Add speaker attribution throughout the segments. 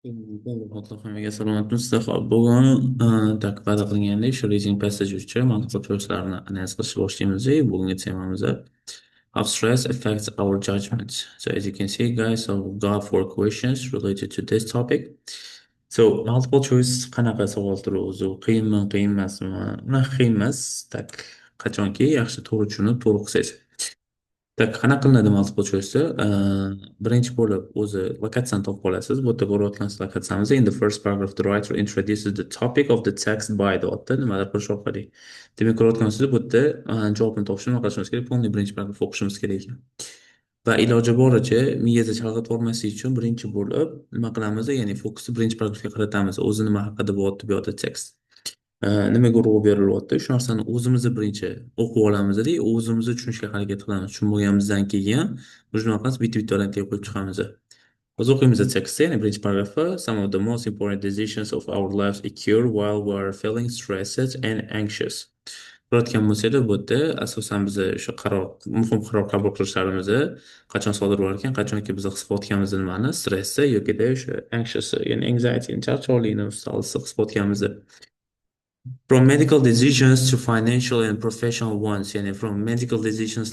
Speaker 1: Mutlaqo salomatmisiz? Ho'p, bugun va'da qilgandek shu reading passage uchun mantiqli choice'larni analiz qilishni boshlaymiz. Bugungi temamiz how stress affects our judgment. So as you can see, guys, so we've got four questions related to this topic. So multiple choice qanaqa savol turi o'zi qiyinmi, qiyin emasmi? Qiyin emas. Qachonki yaxshi to'g'ri tushunib, to'g'ri qilsangiz. Qanaqa qilinadi multiple choice'da? Birinchi bo'lib o'zi lokatsiyani topib olasiz. Bu yerda ko'rayotgansiz lokatsiyamiz. In the first paragraph, the writer introduces the topic of the text by deyapti. Nimadir qilish orqali. Demak, ko'rayotgansiz bu yerda javobni topishni nima qilishimiz kerak? Polniy birinchi paragraf o'qishimiz kerak ekan. Va iloji boricha miyada chalg'itib olmaslik uchun birinchi bo'lib nima qilamiz? Ya'ni fokusni birinchi paragrafga qaratamiz. O'zi nima haqida bo'lyapti bu yerda tekst. Nimaga urg'u berilyapti? Shu narsani o'zimizni birinchi o'qib olamizda, o'zimizni tushunishga harakat qilamiz. Tushunmaganimizdan keyin biz nima qilamiz? Bitta variantga qo'yib chiqamiz. O'zi o'qiymiz tekstni, ya'ni birinchi paragrafda some of the most important decisions of our lives occur while we are feeling stressed and anxious. Ko'rayotgan bo'lsanglar, bu yerda asosan biz o'sha muhim qaror qabul qilishlarimizni qachon sodir bo'lar ekan, qachonki biz his qilayotganimiz nimani, stressni yokida o'sha anxious, ya'ni anxiety, charchoqlikni his qilayotganimiz. From medical decisions to financial and professional ones, ya'ni from medical decisions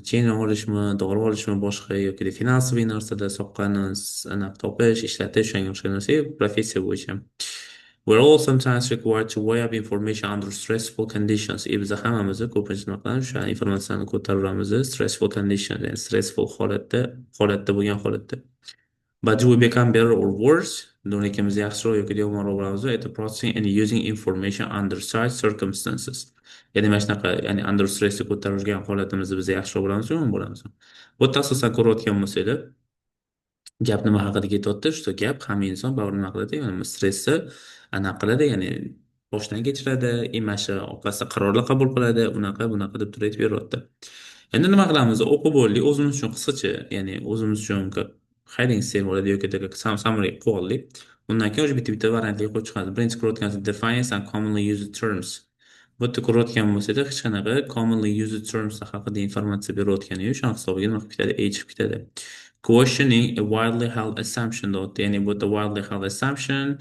Speaker 1: jin olishmi, dori olishmi, boshqa yoki finansiy narsada sovqani aniq topish, ishlatish, shunga o'xshagan narsa professiya bo'yicha. We're all sometimes required to weigh up information under stressful conditions. Biz hammamiz ko'pincha nima qilamiz? O'sha informatsiyani ko'taramiz stressful conditions, ya'ni stressful holatda bo'lgan holatda. But do we become better or worse? Lekin yaxshiroq yoki yomonroq bo'lamiz at processing and using information under such circumstances. Ya'ni mana shunaqa, ya'ni under stressni ko'tarilgan holatimizda biz yaxshiroq bo'lamizmi, yomon bo'lamizmi? Bu yerda asosan ko'rayotgan bo'lsanglar, gap nima haqida ketyapti? Shu gap hamma inson baribir nima qiladi? Ya'ni stressni anaqa qiladi, ya'ni boshdan kechiradi, imashi orqasida qarorlar qabul qiladi, bunaqa deb turib aytib beryapti. Endi nima qilamiz? O'qib bo'ldik, o'zimiz uchun qisqacha, ya'ni o'zimiz uchun headings ham bo'ladi yoki summary qilib oldik. Undan keyin o'sha bitta variantga qo'yib chiqamiz. Birinchi ko'rayotganimiz defines and commonly used terms. Bu yerda ko'rayotgan bo'lsada hech qanaqa commonly used terms haqida informatsiya berayotgani yo'q. Shuning hisobiga nima qilib ketadi? Echib ketadi. Questioning a widely held assumption deyapti. Ya'ni bu yerda widely held assumption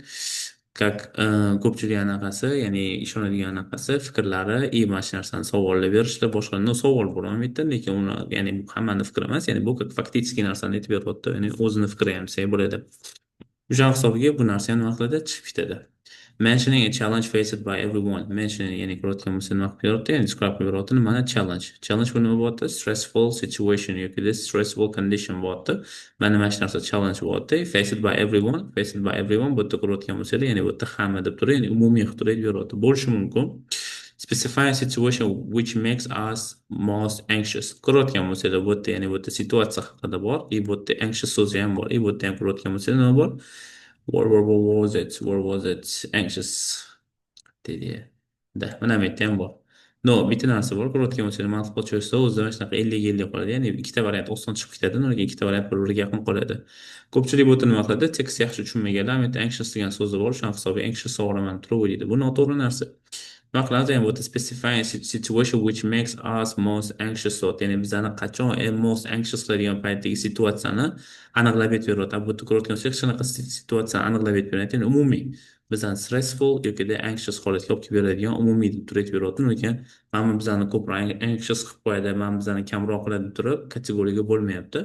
Speaker 1: ko'pchilik anaqasi, ya'ni ishonadigan anaqasi fikrlari, mana shu narsani savollar berishda boshqa savol bo'lmaydi, lekin uni ya'ni bu hammani fikri emas, ya'ni bu faktik narsani aytib beryapti, ya'ni o'zini fikri ham desak bo'ladi. O'sha hisobiga bu narsa ham nima qiladi? Chiqib ketadi. Mentioning a challenge faced by everyone. Mentioning, ya'ni ko'rayotgan bo'lsa nima qilib beryapti? Ya'ni describe qilib beryapti. Nimani? Challenge. Challenge bu nima bo'lyapti? Stressful situation yoki stressful condition bo'lyapti. Mana mana shu narsa challenge bo'lyapti. Faced by everyone. Faced by everyone. Bu yerda ko'rayotgan bo'lsanglar, ya'ni bu yerda hamma deb turib, ya'ni umumiy qilib turib beryapti. Bo'lishi mumkin. Specify a situation which makes us most anxious. Ko'rayotgan bo'lsanglar, bu yerda ya'ni bu yerda situatsiya haqida bor, bu yerda anxious so'zi ham bor, bu yerda ham ko'rayotgan bo'lsanglar nima bor? Where was it? Where was it? Anxious. Dedi. Mana bu yerda ham bor. No, bitta narsa bor. Ko'rayotgan bo'lsangiz, multiple choice'da o'zida mana shunaqa 50-50 qoladi. Ya'ni ikkita variant oson chiqib ketadi, undan keyin ikkita variant bir-biriga yaqin qoladi. Ko'pchilik bu yerda nima qiladi? Tekst yaxshi tushunmaganlar, bu yerda anxious degan so'zi bor, shu hisobiga anxious sog'lomani turib o'ylaydi. Bu noto'g'ri narsa. Nima qiladi? Ya'ni bu yerda specify situation which makes us most anxious. Ya'ni bizani qachon most anxious qiladigan paytdagi situatsiyani aniqlab aytib beryapti. Bu yerda ko'rayotgan bo'lsangiz, shunaqa situatsiyani aniqlab aytib beryapti. Ya'ni umumiy bizani stressful yoki anxious holatga olib kelib beradigan umumiy deb turib aytib beryapti. Lekin mana bizani ko'proq anxious qilib qo'yadi, mana bizani kamroq qiladi deb turib kategoriyaga bo'lmayapti.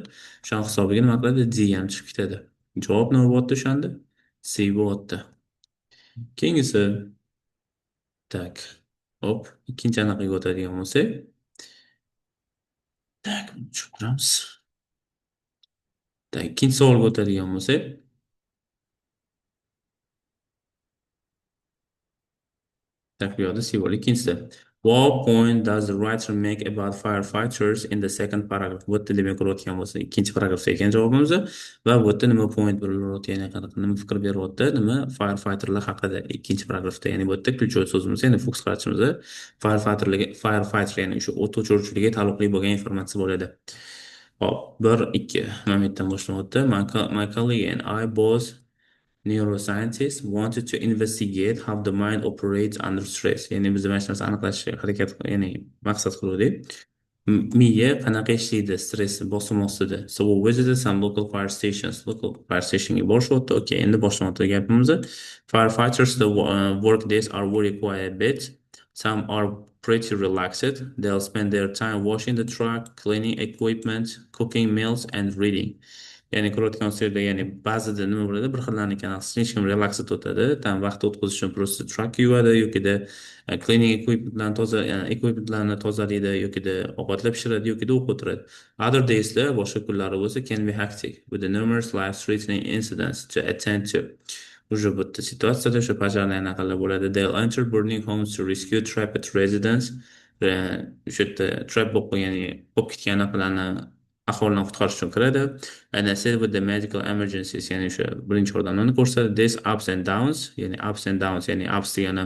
Speaker 1: Shu hisobiga nima qiladi? D ham chiqib ketadi. Javob nima bo'lyapti o'shanda? C bo'lyapti. Keyingisi hop, ikkinchi anaqaga o'tadigan bo'lsak. Tushuntiramiz. Ikkinchi savolga o'tadigan bo'lsak. Bu yoqda C bor. Ikkinchisi. What point does the writer make about firefighters in the second paragraph? Bu yerda demak ko'rayotgan bo'lsa, ikkinchi paragrafda ekan javobimiz va bu yerda nima point berilyapti, ya'ni nima fikr beryapti, nima firefighterlar haqida ikkinchi paragrafda, ya'ni bu yerda ключевой so'zimiz, ya'ni fokus qaratishimiz firefighter, ya'ni o'sha o't o'chiruvchilarga taalluqli bo'lgan informatsiya bo'ladi. Hop, 1-2 momentdan boshlanadi. My colleague and I both neuroscientists wanted to investigate how the mind operates under stress. Ya'ni biz mana shu narsani aniqlashga harakat, ya'ni maqsad qildik. miya qanaqa ishlaydi stress bosim ostida. So we visited some local fire stations. Local fire stationga borishyapti. Okay, endi boshlayapti gapimizni. Firefighters the work days are very quiet bit. Some are pretty relaxed. They'll spend their time washing the truck, cleaning equipment, cooking meals and reading. Ya'ni ko'rayotgan serda ya'ni ba'zida nima bo'ladi bir xillarnikidan hech kim relaksed o'tadi tam vaqt o'tkazish uchun просто truck yuvadi yokida cleaning equipmentlarni equipmentlarni tozalaydi yokida ovqatlar pishiradi yokida o'qib o'tiradi. Other daysda boshqa kunlari bo'lsa can be hectic with the numerous life threatening incidents to attend to. Уже bitta situatsiyada o'sha pojarni anaqalar bo'ladi. They'll enter burning homes to rescue trapped residents. O'sha yerda trap bo'lib qolgan ya'ni qolib ketgan anaqalarni aholidan qutqarish uchun kiradi. And I said with the medical emergencies, ya'ni o'sha birinchi yordamlarni ko'rsatadi. This ups and downs, ya'ni ups and downs, ya'ni ups degani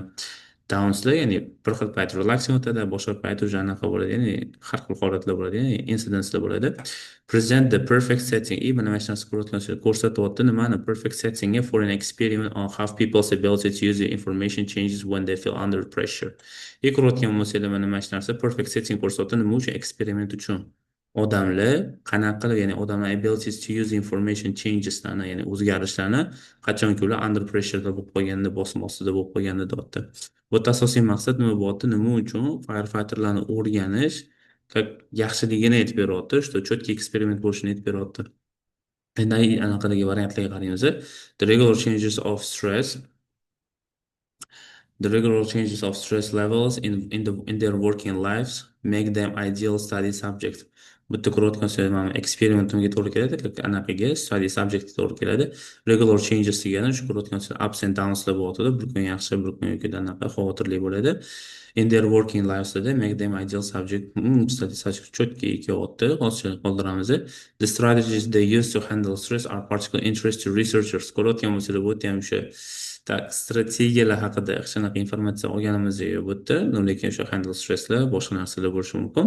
Speaker 1: downsda, ya'ni bir xil payt relaxing o'tadi, boshqa payt o'sha anaqa bo'ladi, ya'ni har xil holatlar bo'ladi, ya'ni incidentslar bo'ladi. Present the perfect setting. Mana mana shu narsa ko'rsatyapti nimani perfect settingga for an experiment on how people's ability to use the information changes when they feel under pressure. Ko'rayotgan bo'lsanglar mana mana shu narsa perfect setting ko'rsatyapti nima uchun eksperiment uchun. Odamlar qanaqa qilib ya'ni odamlar abilities to use information changeslarni ya'ni o'zgarishlarni qachonki ular under pressureda bo'lib qolganda bosim ostida bo'lib qolganda deyapti. Bu asosiy maqsad nima bo'lyapti nima uchun firefighterlarni o'rganish yaxshiligini aytib beryapti что четкий eksperiment bo'lishini aytib beryapti. Endi anaqadagi variantlarga qaraymiz. The regular changes of stress The regular changes of stress levels in their working lives make them ideal study subject. Bitta ko'rayotgan mana eksperimentimga to'g'ri keladi, anaqaga study subject to'g'ri keladi. Regular changes degani shu ko'rayotgan ups and downslar bo'ladi. Bir kun yaxshi, bir kun yoki anaqa xavotirli bo'ladi. In their working lives they make them ideal subject. Study subject cho'tki kelyapti. Hozir qoldiramiz. The strategies they use to handle stress are particular interest to researchers. Ko'rayotgan bo'lsanglar bu ham o'sha tak strategiyalar haqida shunaqa informatsiya olganimiz yo'q bu yerda, lekin o'sha handle stresslar boshqa narsalar bo'lishi mumkin.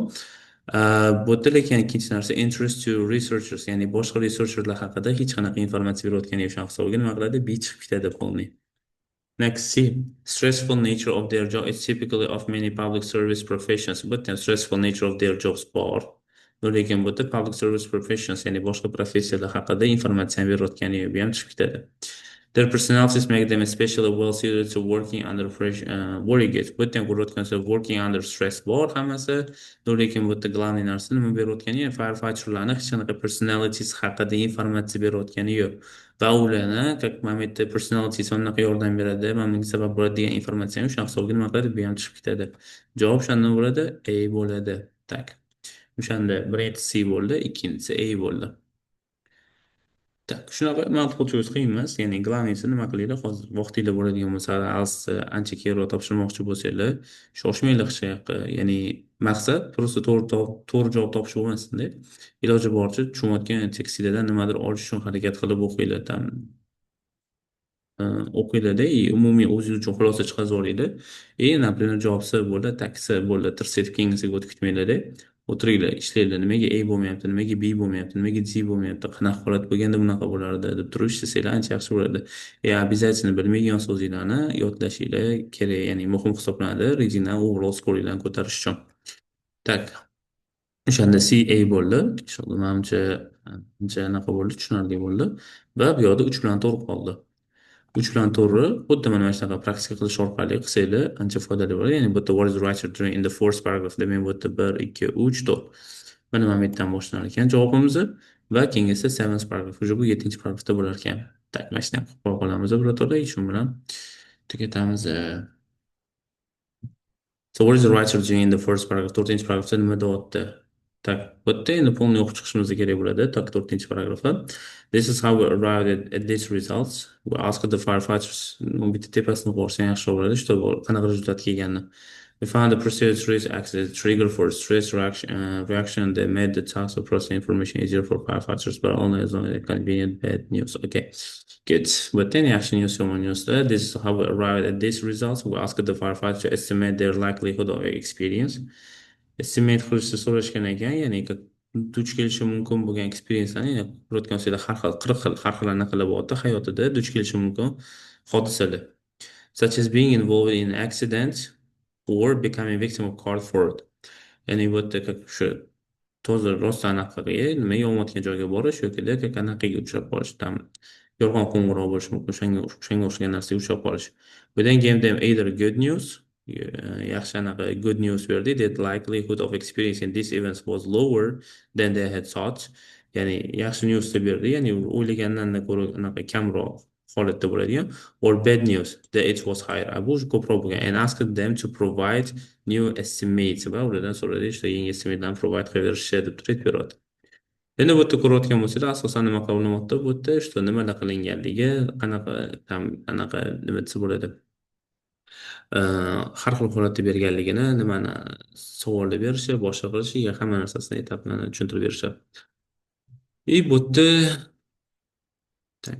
Speaker 1: Bu yerda lekin ikkinchi narsa interest to researchers, ya'ni boshqa researcherlar haqida hech qanaqa informatsiya berayotgan yo'q hisobiga nima qiladi beach chiqib ketadi polniy. Next, C. Stressful nature of their job is typically of many public service professions, but the stressful nature of their jobs bor. Lekin bu yerda public service professions, ya'ni boshqa professiyalar haqida informatsiya berayotgani yo'q, bu ham chiqib ketadi. Their personalities make them especially well suited to working under pressure. Worried. Bu yerda ko'rayotgan working under stress bor hammasi. Lekin bu yerda главный narsa nima berayotgani, firefighterlarni hech qanaqa personalities haqida informatsiya berayotgani yo'q. Va ularni как momentda personalities anaqa yordam beradi, mana bunga sabab bo'ladi degan informatsiyani o'sha hisobga nima qiladi, bu ham chiqib ketadi. Javob shunday bo'ladi, A bo'ladi. Tak. O'shanda birinchisi C bo'ldi, ikkinchisi A bo'ldi. Так, shunaqa multiple choice qiyin emas. Ya'ni glavniysi nima qilinglar, hozir vaqtinglar bo'ladigan bo'lsa, ancha keyinroq topshirmoqchi bo'lsanglar, shoshmanglar hech qayoqqa. Ya'ni maqsad просто to'g'ri javob topish bo'lmasin-da. Iloji boricha tushunayotgan tekstlardan nimadir olish uchun harakat qilib o'qinglar. O'qinglarda umumiy o'zingiz uchun xulosa chiqarib olinglar. Например, javob S bo'ldi, tak S bo'ldi, tirsaytib keyingisiga o'tib ketmanglar-da. O'tiringlar, ishlanglar, nimaga A bo'lmayapti, nimaga B bo'lmayapti, nimaga C bo'lmayapti, qanaqa holat bo'lganda bunaqa bo'lardi deb turib ishlasanglar ancha yaxshi bo'ladi. Обязательно bilmagan so'zinglarni yodlashinglar kerak, ya'ni muhim hisoblanadi readingdan overall scoringlarni ko'tarish uchun. Tak. O'shanda C A bo'ldi. Inshaalloh menimcha ancha anaqa bo'ldi, tushunarli bo'ldi. Va bu yoqda 3 bilan to'g'ri qoldi. 3 bilan to'g'ri xuddi mana shunaqa praktika qilish orqali qilsanglar ancha foydali bo'ladi. Ya'ni bu yerda what is writer doing in the fourth paragraph demak bu yerda 1 2 3 4. Mana momentdan boshlanar ekan javobimiz va keyin esa seventh paragraph уже bu 7-chi paragrafda bo'lar ekan. Tak, mana shuni ham qilib qolamiz birodarlar, shu bilan tugatamiz. So what is the writer doing in the first paragraph? 4-chi paragrafda nima deyapti? Tak, bu yerda endi polni o'qib chiqishimiz kerak bo'ladi. Tak, 4-chi paragrafda. This is how we arrived at these results. We asked the firefighters, bitta tepasini qo'rsang yaxshi bo'ladi, shu qanaqa rezultat kelganini. We found the procedure trace acts as a trigger for stress reaction that made the task of processing information easier for firefighters, but only as long as convenient bad news. Okay, good. But then yaxshi news, yomon news. This is how we arrived at these results. We asked the firefighters to estimate their likelihood of experience. Estimate qilishni so'rashgan ekan, ya'ni duch kelishi mumkin bo'lgan experiencelarni, ya'ni ko'rayotgan bo'lsanglar har xil 40 xil har xil anaqa bo'lyapti hayotida duch kelishi mumkin hodisalar. Such as being involved in an accident or becoming victim of car fraud. Ya'ni bu yerda shu to'g'ri rostdan anaqaga nima yonayotgan joyga borish yokida anaqaga uchrab qolish. Tam yolg'on qo'ng'iroq bo'lishi mumkin. O'shanga o'xshagan narsaga uchrab qolish. Bu yerdan game them either good news, yaxshi anaqa good news berdi, that likelihood of experiencing these events was lower than they had thought. Ya'ni yaxshi news deb berdi, ya'ni o'ylagandan ko'ra anaqa kamroq holatda bo'ladigan. Or bad news that it was higher. Bu ko'proq bo'lgan. And asked them to provide new estimates va ulardan so'radi işte yangi estimatelarni provide qilishni deb turib beradi. Endi bu yerda ko'rayotgan bo'lsanglar, asosan nima qilinmoqda bu yerda işte nimalar qilinganligi, qanaqa tam anaqa nima desa bo'ladi. Har xil holatda berganligini, nimani savolni berishi, boshqa qilishiga hamma narsasini etapini tushuntirib berishadi. И bu yerda так,